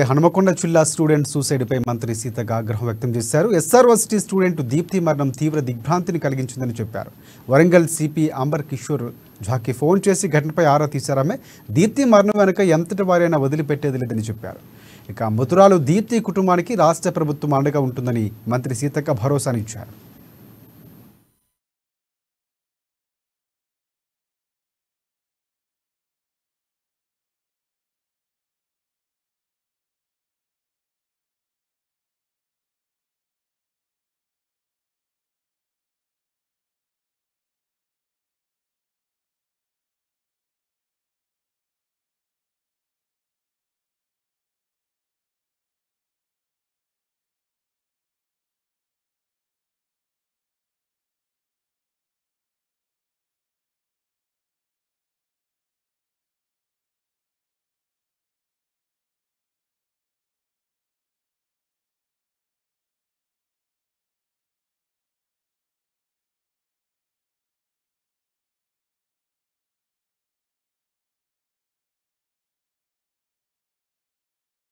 హనుమకొండ జిల్లా స్టూడెంట్ సూసైడ్పై మంత్రి సీతక్క ఆగ్రహం వ్యక్తం చేశారు. ఎస్ఆర్వర్సిటీ స్టూడెంట్ దీప్తి మరణం తీవ్ర దిగ్భ్రాంతిని కలిగించిందని చెప్పారు. వరంగల్ సిపి అంబర్ కిషోర్ ఝాకి ఫోన్ చేసి ఘటనపై ఆరా తీశారామె. దీప్తి మరణం వెనుక ఎంతటి వారైనా వదిలిపెట్టేది లేదని చెప్పారు. ఇక మృతురాలు దీప్తి కుటుంబానికి రాష్ట్ర ప్రభుత్వం అండగా ఉంటుందని మంత్రి సీతక్క భరోసానిచ్చారు.